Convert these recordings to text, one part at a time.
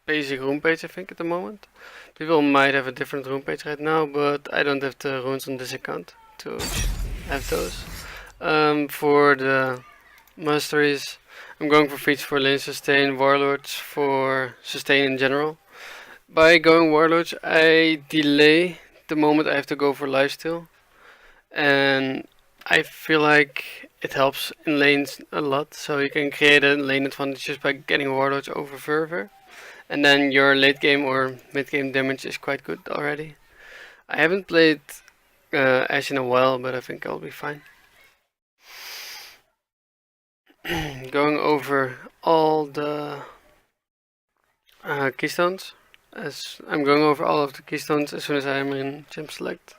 basic rune page, I think, at the moment. People might have a different rune page right now, but I don't have the runes on this account to have those. For the masteries, I'm going for feats for lane sustain, warlords for sustain in general. By going warlords, I delay the moment I have to go for lifesteal, and I feel like it helps in lanes a lot. So you can create a lane advantage just by getting warlords over fervor, and then your late game or mid game damage is quite good already. I haven't played Ashe in a while, but I think I'll be fine. Going over all the keystones. As I'm going over all of the keystones as soon as I am in gem select.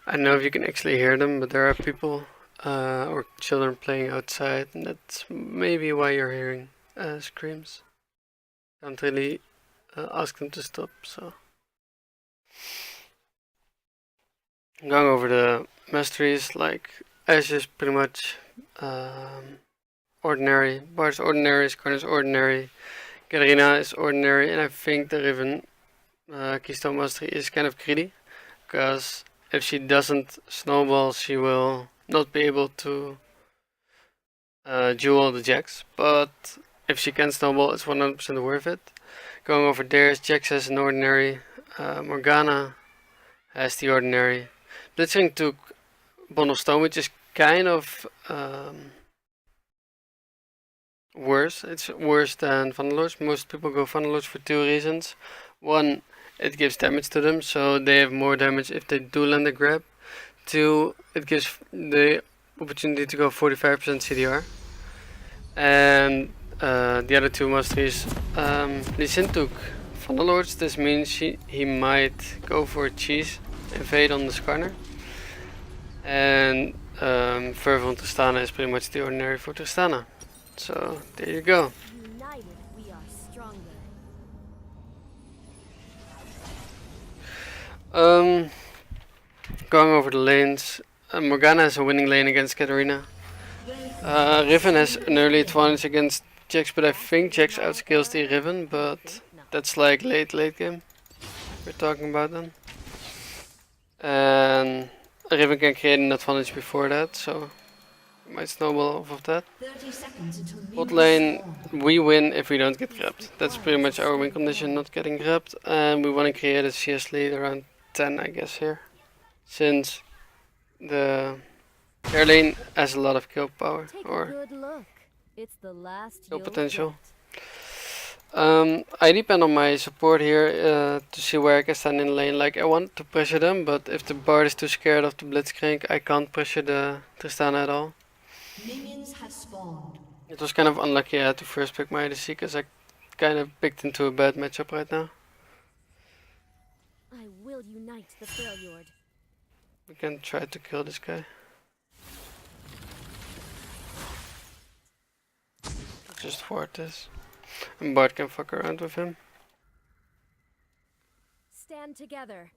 I don't know if you can actually hear them, but there are people or children playing outside, and that's maybe why you're hearing screams. Can't really ask them to stop, so. Going over the masteries, like Ashe is pretty much ordinary, Bard's ordinary, Skarner's ordinary, Katarina is ordinary, and I think the Riven Keystone Mastery is kind of greedy, because if she doesn't snowball, she will not be able to duel the Jax, but if she can snowball, it's 100% worth it. Going over Darius, Jax has an ordinary, Morgana has the ordinary. Blitzwing took Bond of Stone, which is kind of worse. It's worse than Vandalords. Most people go Vandalords for two reasons. One, it gives damage to them, so they have more damage if they do land a grab. Two, it gives the opportunity to go 45% CDR. And the other two masteries, Lee Sin took Vandalords. This means he might go for a cheese invade on the Skarner. And Fervor on Tristana is pretty much the ordinary for Tristana. So there you go. United, we are stronger. Going over the lanes, Morgana has a winning lane against Katarina. Riven has an early advantage against Jax, but I think Jax outscales the Riven, but that's like late game we're talking about then. And Riven can create an advantage before that, so we might snowball off of that. Bot lane, we win if we don't get grabbed. That's pretty much our win condition, not getting grabbed. And we want to create a CS lead around 10, I guess, here. Since the air lane has a lot of kill power, or kill potential. I depend on my support here to see where I can stand in lane. Like, I want to pressure them, but if the Bard is too scared of the Blitzcrank, I can't pressure the Tristana at all. Minions have spawned. It was kind of unlucky I had to first pick my ADC, because I kind of picked into a bad matchup right now. I will unite the Freljord. We can try to kill this guy. Just ward this. And Bard can fuck around with him. Stand together.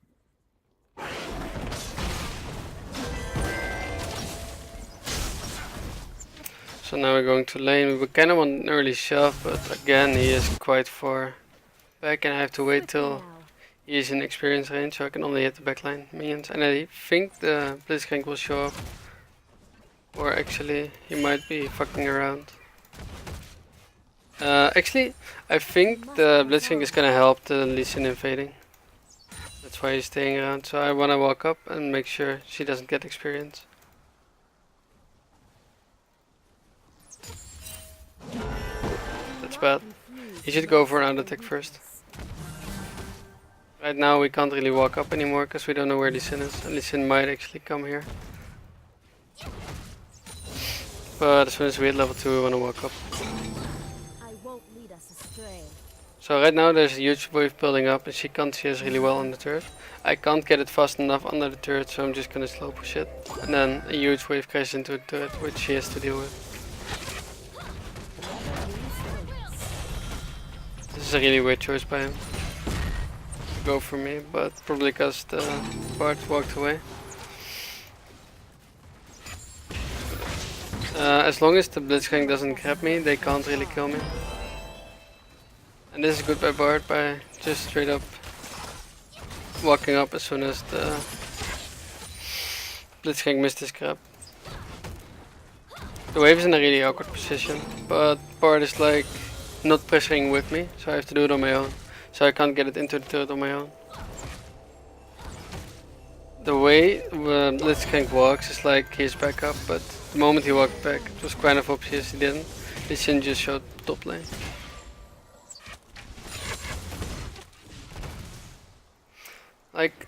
So now we're going to lane. We kind of want an early shove, but again he is quite far back and I have to wait till he is in experience range, so I can only hit the backline minions. And I think the Blitzcrank will show up. Or actually, he might be fucking around. Actually, I think the Blitzcrank is gonna help the Lee Sin invading. That's why he's staying around, so I wanna walk up and make sure she doesn't get experience. That's bad. He should go for an attack first. Right now we can't really walk up anymore because we don't know where Lee Sin is. And Lee Sin might actually come here. But as soon as we hit level 2 we want to walk up. So right now there's a huge wave building up and she can't see us really well on the turret. I can't get it fast enough under the turret, so I'm just gonna slow push it. And then a huge wave crashes into the turret, which she has to deal with. This is a really weird choice by him. Go for me, but probably because the Bard walked away. As long as the Blitzcrank doesn't grab me, they can't really kill me. And this is good by Bard by just straight up walking up as soon as the Blitzcrank missed his grab. The wave is in a really awkward position, but Bard is like not pressuring with me, so I have to do it on my own. So I can't get it into the turret on my own. The way Blitzcrank walks is like he's back up, but the moment he walked back, it was kind of obvious he didn't. His Shin just showed top lane. Like,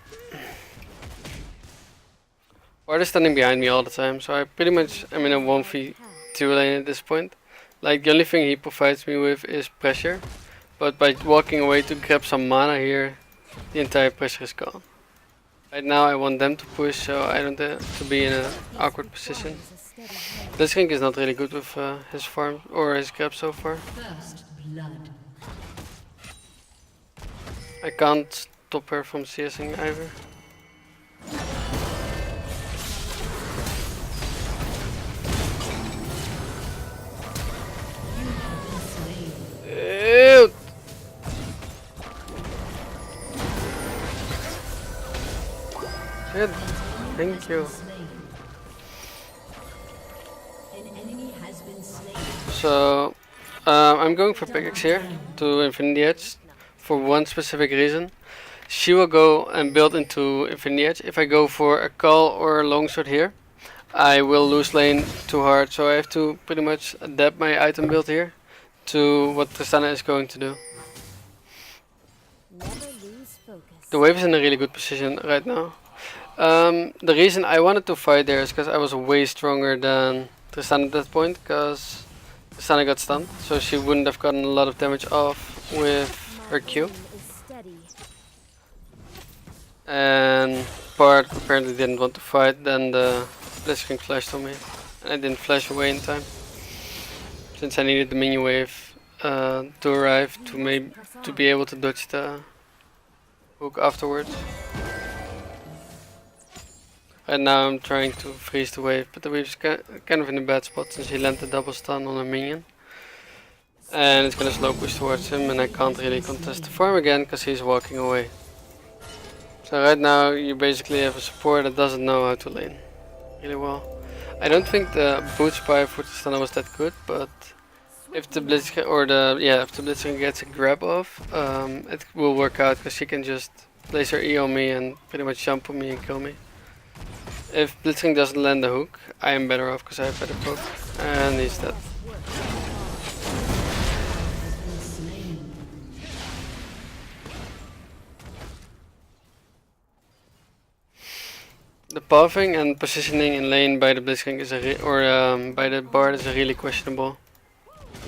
Bard is standing behind me all the time, so I pretty much am in a 1v2 lane at this point. Like, the only thing he provides me with is pressure, but by walking away to grab some mana here, the entire pressure is gone. Right now I want them to push, so I don't have to be in an awkward position. Blitzcrank is not really good with his farm or his grab so far. First blood. I can't stop her from CSing either. Ew. Shit. Thank you. An enemy has been slain. So I'm going for pickaxe here to Infinity Edge for one specific reason. She will go and build into Infinity Edge. If I go for a call or a longsword here, I will lose lane too hard, so I have to pretty much adapt my item build here to what Tristana is going to do. Never lose focus. The wave is in a really good position right now. The reason I wanted to fight there is because I was way stronger than Tristana at that point, because Tristana got stunned, so she wouldn't have gotten a lot of damage off with her Q. And Bard apparently didn't want to fight, then the Blitzcrank flashed on me. And I didn't flash away in time, since I needed the minion wave to arrive to be able to dodge the hook afterwards. Right now I'm trying to freeze the wave, but the wave is kind of in a bad spot since he landed double stun on a minion. And it's gonna slow push towards him, and I can't really contest the farm again because he's walking away. So right now you basically have a support that doesn't know how to lane really well. I don't think the boot spy for Tristana was that good, but if the Blitzcrank gets a grab off, it will work out because she can just place her E on me and pretty much jump on me and kill me. If Blitzcrank doesn't land the hook, I am better off because I have better poke, and he's dead. The pathing and positioning in lane by the Blitzcrank is by the Bard is really questionable.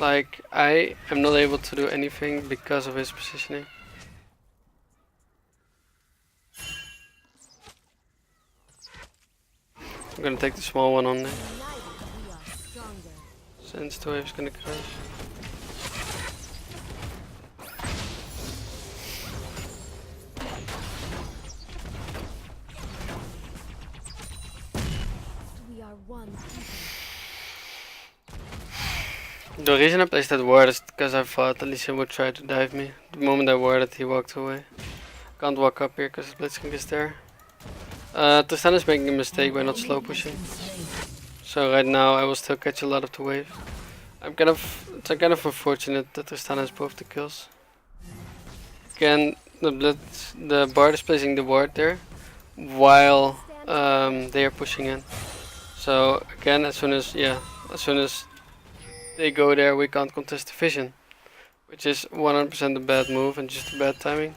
Like, I am not able to do anything because of his positioning. I'm gonna take the small one on there, since the wave's gonna crash. The reason I placed that ward is because I thought Alicia would try to dive me. The moment I warded, he walked away. Can't walk up here because Blitzcrank is there. Tristana is making a mistake by not slow pushing. So right now I will still catch a lot of the wave. It's kind of unfortunate that Tristana has both the kills. Again, the Bard is placing the ward there while they are pushing in. So again, as soon as they go there, we can't contest the vision, which is 100% a bad move and just a bad timing.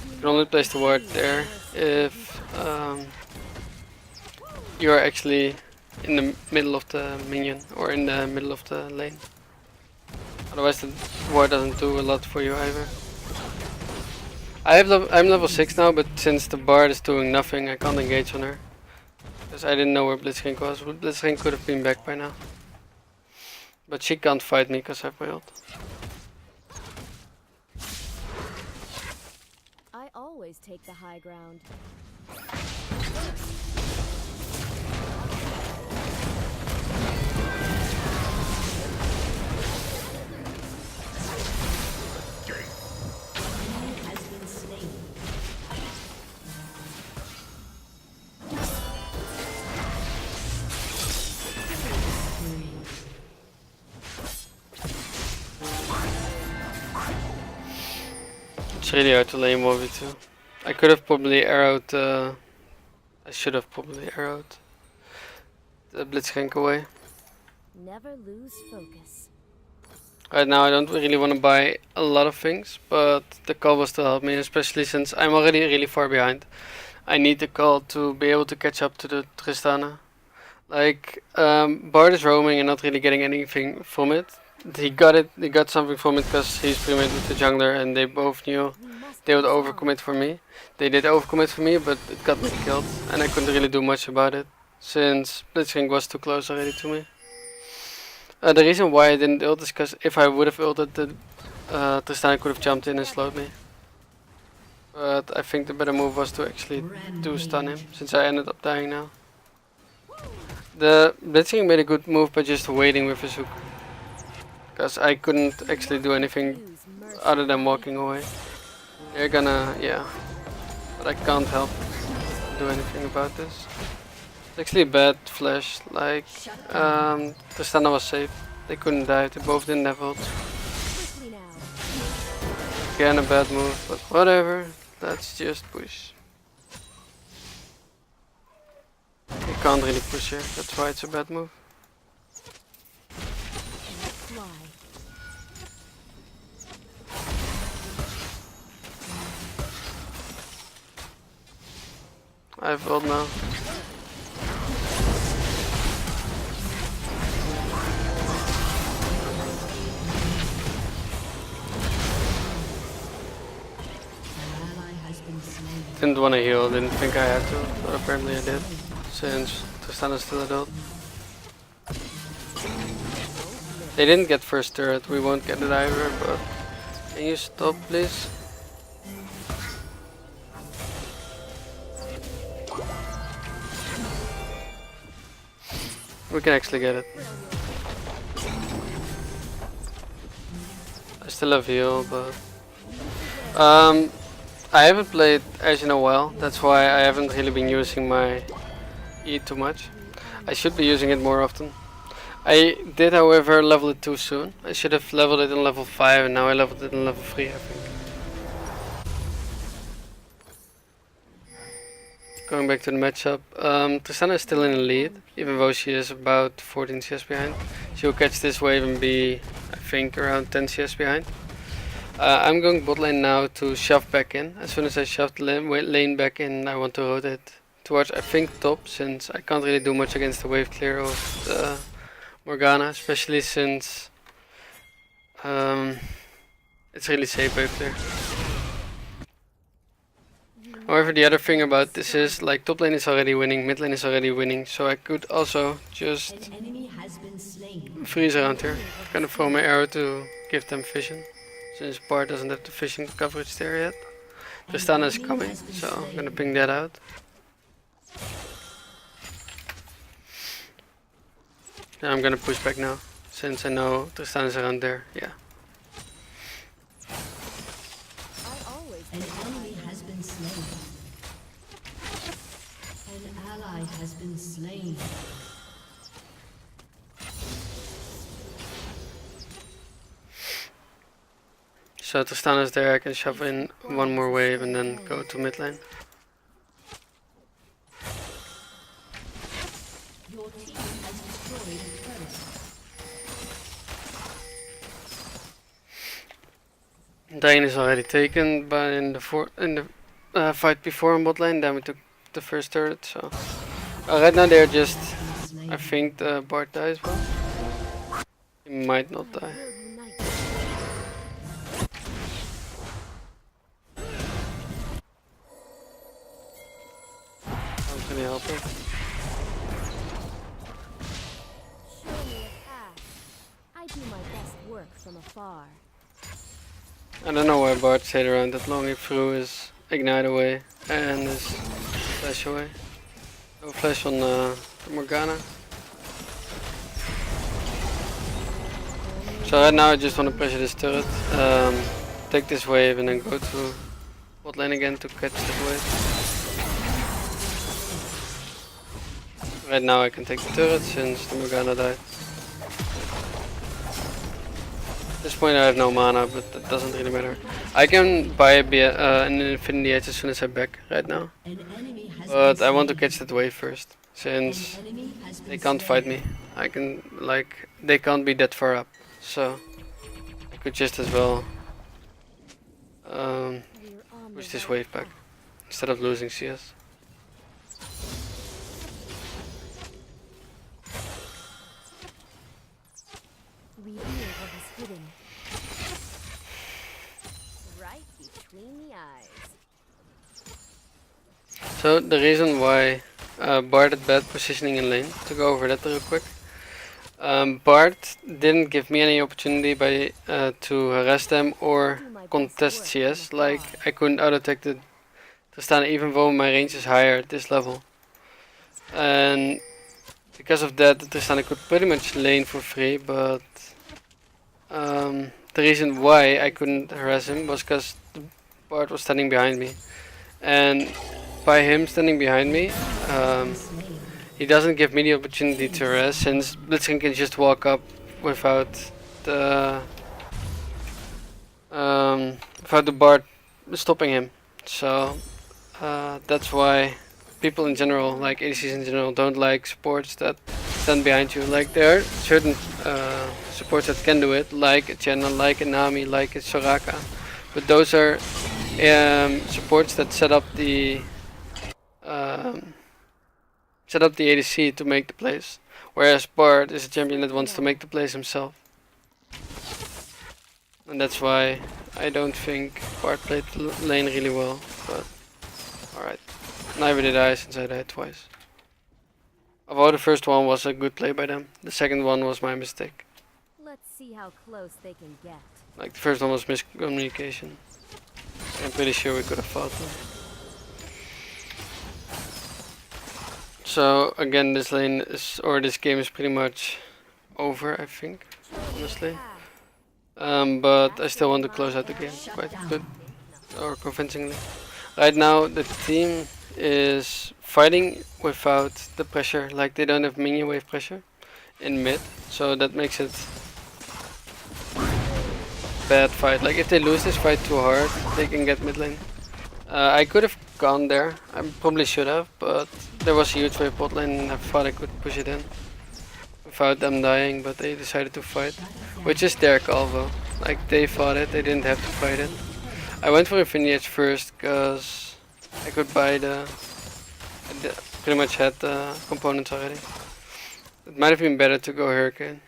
You can only place the ward there if you are actually in the middle of the minion or in the middle of the lane. Otherwise the ward doesn't do a lot for you either. I'm level 6 now, but since the Bard is doing nothing, I can't engage on her. Because I didn't know where Blitzcrank was. But Blitzcrank could have been back by now. But she can't fight me because I have my ult. I always take the high ground. Has been slain. It's really hard to lane 1v2. I could have probably arrowed. I should have probably arrowed the Blitzcrank away. Never lose focus. Right now I don't really want to buy a lot of things, but the call will still help me, especially since I'm already really far behind. I need the call to be able to catch up to the Tristana. Like, Bard is roaming and not really getting anything from it. He got something from it because he's pre-made with the jungler and they both knew they would overcommit for me. They did overcommit for me, but it got me killed and I couldn't really do much about it since Blitzcrank was too close already to me. The reason why I didn't ult is because if I would have ulted, the Tristana could have jumped in and slowed me. But I think the better move was to actually do stun him, since I ended up dying now. The Blitzcrank made a good move by just waiting with his hook. Because I couldn't actually do anything other than walking away. They're gonna, yeah. But I can't help do anything about this. It's actually a bad flash, like, Tristana was safe. They couldn't die, they both didn't have ult. Quickly now. Again a bad move, but whatever. Let's just push. You can't really push here, that's why it's a bad move. Fly. I have ult now. Didn't want to heal, didn't think I had to, but apparently I did, since Tristana's still adult. They didn't get first turret, we won't get it either, but can you stop please? We can actually get it. I still have heal, but I haven't played Ashe in a while, that's why I haven't really been using my E too much. I should be using it more often. I did however level it too soon. I should have leveled it in level 5 and now I leveled it in level 3 I think. Going back to the matchup, Tristana is still in the lead, even though she is about 14 CS behind. She will catch this wave and be, I think, around 10 CS behind. I'm going bot lane now to shove back in. As soon as I shove the lane back in, I want to rotate towards, I think, top, since I can't really do much against the wave clear of the Morgana, especially since it's really safe wave clear. However, the other thing about this is, like, top lane is already winning, mid lane is already winning, so I could also just An enemy has been slain. freeze around here. Gonna throw my arrow to give them vision, since Bard doesn't have the vision coverage there yet. Tristana is coming, so I'm gonna ping that out. Yeah, I'm gonna push back now, since I know Tristana is around there, yeah. I always An enemy has been slain. An ally has been slain. So Tristana is there, I can shove in one more wave and then go to mid lane. Your team has destroyed a turret. Diane is already taken, but in the fight before on bot lane, then we took the first turret. So right now they're just, I think the Bard dies well. He might not die. will unite. really help it. Show me a path. I do my best work from afar. I don't know why Bart stayed around that long. He threw his ignite away and his flash away. No flash on Morgana. So right now I just want to pressure this turret, take this wave and then go to bot lane again to catch that wave. Right now I can take the turret since the Morgana died. At this point I have no mana, but that doesn't really matter. I can buy an Infinity Edge as soon as I back right now. An enemy has But been I want to slain. catch that wave first, since An enemy has been they can't slain. fight me. I can, like, they can't be that far up. So I could just as well We're on push the this right wave back path. instead of losing CS. Reveal what is hidden. Right between the eyes. So the reason why Bart had bad positioning in lane, to go over that real quick. Bart didn't give me any opportunity by to harass them or Do my best contest work CS. from Like afar. I couldn't auto attack the Tristana even though my range is higher at this level. And because of that, the Tristana could pretty much lane for free, but the reason why I couldn't harass him was because Bart was standing behind me. And by him standing behind me, Slain. he doesn't give me the opportunity to harass, since Blitzcrank can just walk up without the Bard stopping him. So that's why people in general, like ADCs in general, don't like supports that stand behind you. Like there are certain supports that can do it, like a Channel, like a Nami, like a Soraka, but those are supports that set up the ADC to make the plays. Whereas Bard is a champion that wants to make the plays himself. And that's why I don't think Bard played lane really well, but alright. Neither did I, since I died twice. Although the first one was a good play by them, the second one was my mistake. Let's see how close they can get. Like the first one was miscommunication. I'm pretty sure we could have fought them. So again, this lane is, or this game is pretty much over, I think, honestly. But I still want to close out the game quite good, or convincingly. Right now, the team is fighting without the pressure, like they don't have minion wave pressure in mid, so that makes it bad fight. Like if they lose this fight too hard, they can get mid lane. I could have gone there, I probably should have, but there was a huge wave bot lane and I thought I could push it in without them dying, but they decided to fight, which is their call though. Like they fought it, they didn't have to fight it. I went for Infinity Edge first because I could buy pretty much had the components already. It might have been better to go Hurricane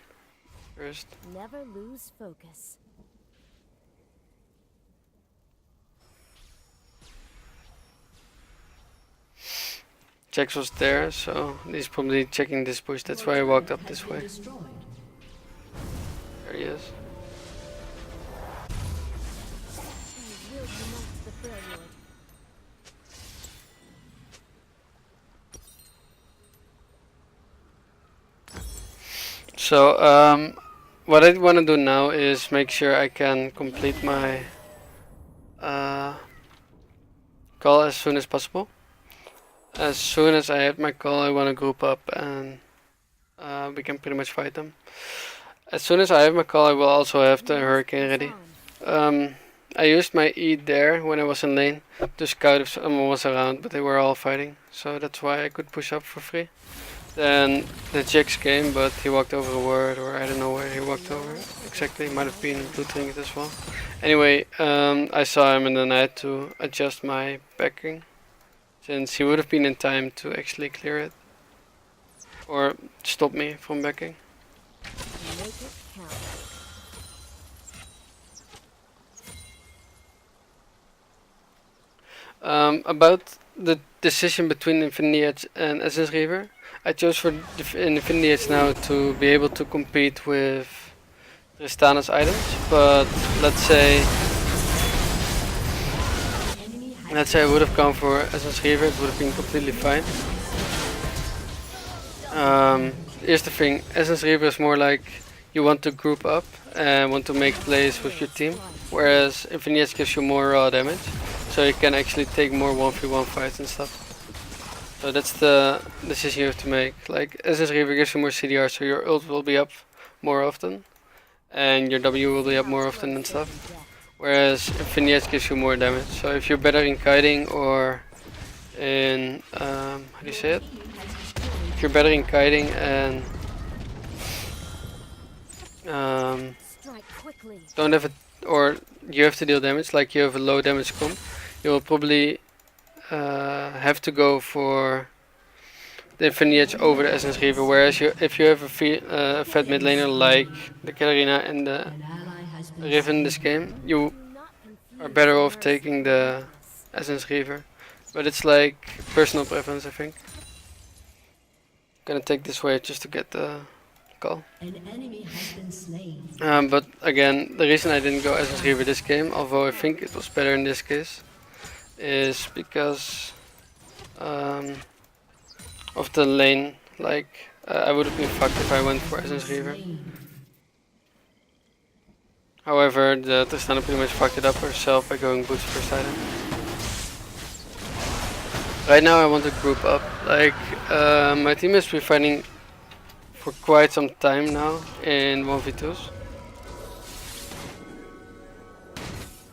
first. Never lose focus. Jax was there, so he's probably checking this bush. That's why I walked up this way. Destroyed. There he is. I will promote the failure. So, what I want to do now is make sure I can complete my call as soon as possible. As soon as I have my call, I want to group up and we can pretty much fight them. As soon as I have my call, I will also have the Hurricane ready. I used my E there when I was in lane to scout if someone was around, but they were all fighting, so that's why I could push up for free. Then the Jax came, but he walked over a word, or I don't know where he walked over exactly. Might have been blue trinket as well. Anyway, I saw him and then I had to adjust my backing, since he would have been in time to actually clear it or stop me from backing. Make it count. About the decision between Infinity Edge and Essence Reaver. I chose for Infinity Edge now to be able to compete with Tristana's items, but let's say I would have gone for Essence Reaver, it would have been completely fine. Here's the thing, Essence Reaver is more like you want to group up and want to make plays with your team, whereas Infinity Edge gives you more raw damage, so you can actually take more 1v1 fights and stuff. So that's the decision you have to make. Like, Essence Reaver gives you more CDR, so your ult will be up more often, and your W will be up more often and stuff. Whereas Infinity Edge gives you more damage. So if you're better in kiting or in how do you say it? If you're better in kiting and don't have it, or you have to deal damage, like you have a low damage comp, you will probably have to go for the Infinity Edge over the Essence Reaver. Whereas if you have a fat mid laner like the Katarina and the An ally has been Riven in this game, you are better off taking the Essence Reaver. But it's like personal preference, I think. Gonna take this way just to get the call. An enemy has been slain. But again, the reason I didn't go Essence Reaver this game, although I think it was better in this case, is because of the lane. Like, I would have been fucked if I went for Essence Reaver. However, the Tristana pretty much fucked it up herself by going boots first item. Right now I want to group up. Like, my team has been fighting for quite some time now in 1v2s.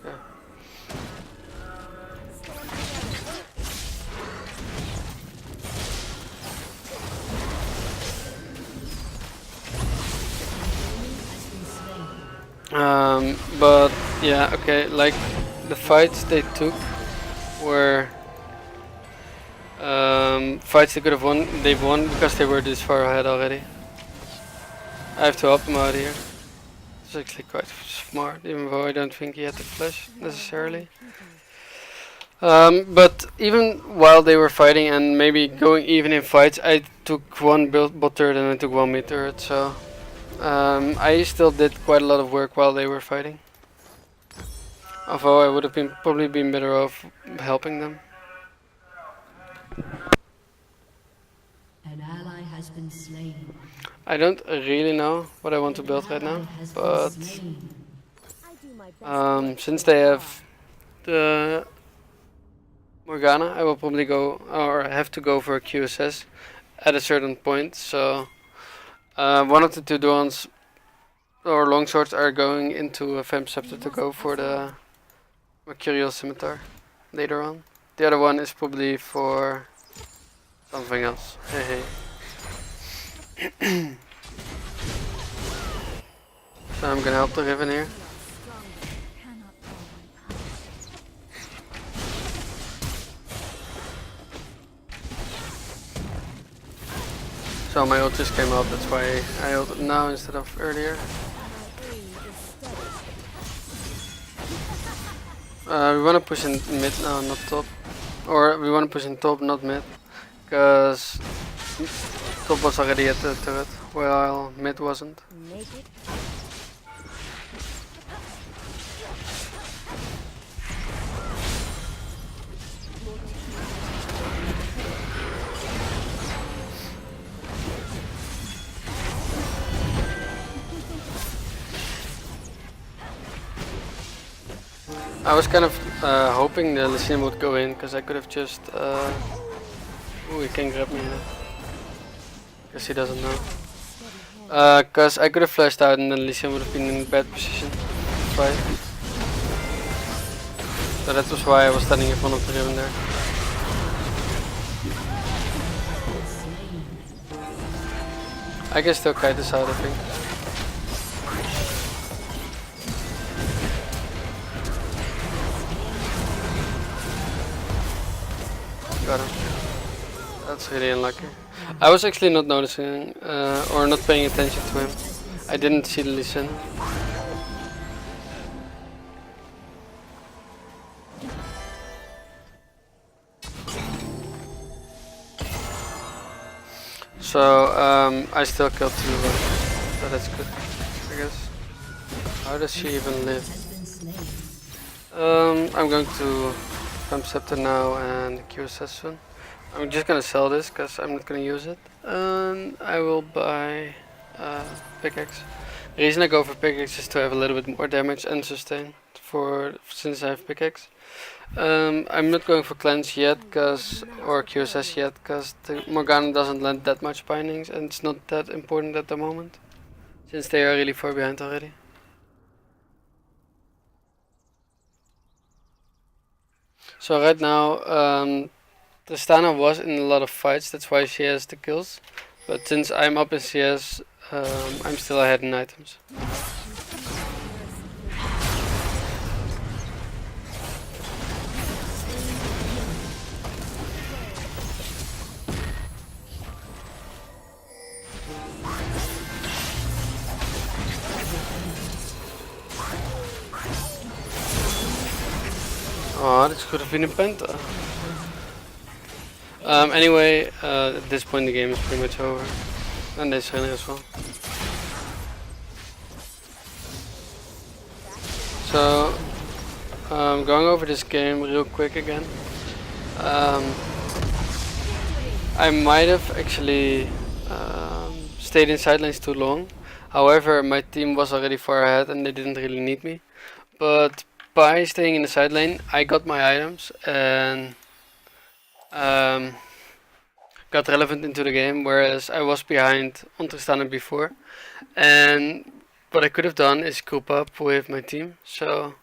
Yeah. But yeah, okay, like the fights they took were fights they could have won. They've won because they were this far ahead already. I have to help him out here. It's actually quite smart, even though I don't think he had the flash necessarily. But even while they were fighting and maybe going even in fights, I took one bot turret and I took one mid turret, so I still did quite a lot of work while they were fighting. Although I would have probably been better off helping them. An ally has been slain. I don't really know what I want to build right now, but since they have the Morgana, I will probably go, or have to go for a QSS at a certain point. So one of the two Dawns or longswords are going into a Vamp Scepter to go for the Mercurial Scimitar later on. The other one is probably for something else. Hey hey. So I'm gonna help the Riven here. So my ult just came up, that's why I ulted now instead of earlier. We wanna push in mid now, not top. Or we wanna push in top, not mid. Because top was already at the turret, while mid wasn't. I was kind of hoping the Lycium would go in, because I could have just... Ooh, he can grab me now. Guess he doesn't know. Because I could have flashed out and then Lycium would have been in a bad position to fight. So that was why I was standing in front of the Riven there. I can still kite this out, I think. Got him. That's really unlucky. I was actually not noticing or not paying attention to him. I didn't see the Lee Sin. So I still killed 2, so that's good, I guess. How does she even live? Has been slain. I'm going to Pump Scepter now and QSS soon. I'm just gonna sell this because I'm not gonna use it. And I will buy pickaxe. The reason I go for pickaxe is to have a little bit more damage and sustain since I have pickaxe. I'm not going for cleanse yet, or QSS yet, because the Morgana doesn't lend that much bindings, and it's not that important at the moment, since they are really far behind already. So right now, Tristana was in a lot of fights, that's why she has the kills. But since I'm up in CS, I'm still ahead in items. Oh, this could have been a penta. Anyway, at this point the game is pretty much over. And this really as well. So, going over this game real quick again. I might have actually stayed in side lanes too long. However, my team was already far ahead and they didn't really need me. But by staying in the side lane, I got my items and got relevant into the game, whereas I was behind on Tristana before. And what I could have done is group up with my team. So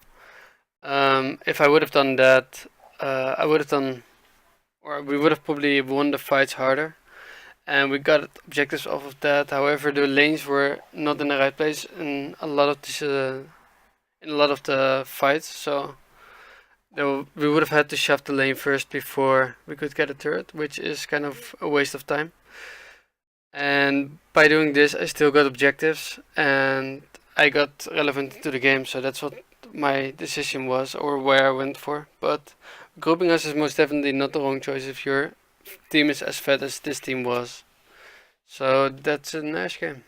if I would have done that, I would have done, or we would have probably won the fights harder. And we got objectives off of that. However, the lanes were not in the right place in a lot of this, in a lot of the fights. So we would have had to shove the lane first before we could get a turret, which is kind of a waste of time. And by doing this, I still got objectives and I got relevant into the game. So that's what my decision was, or where I went for. But grouping us is most definitely not the wrong choice if your team is as fat as this team was. So that's an Ashe game.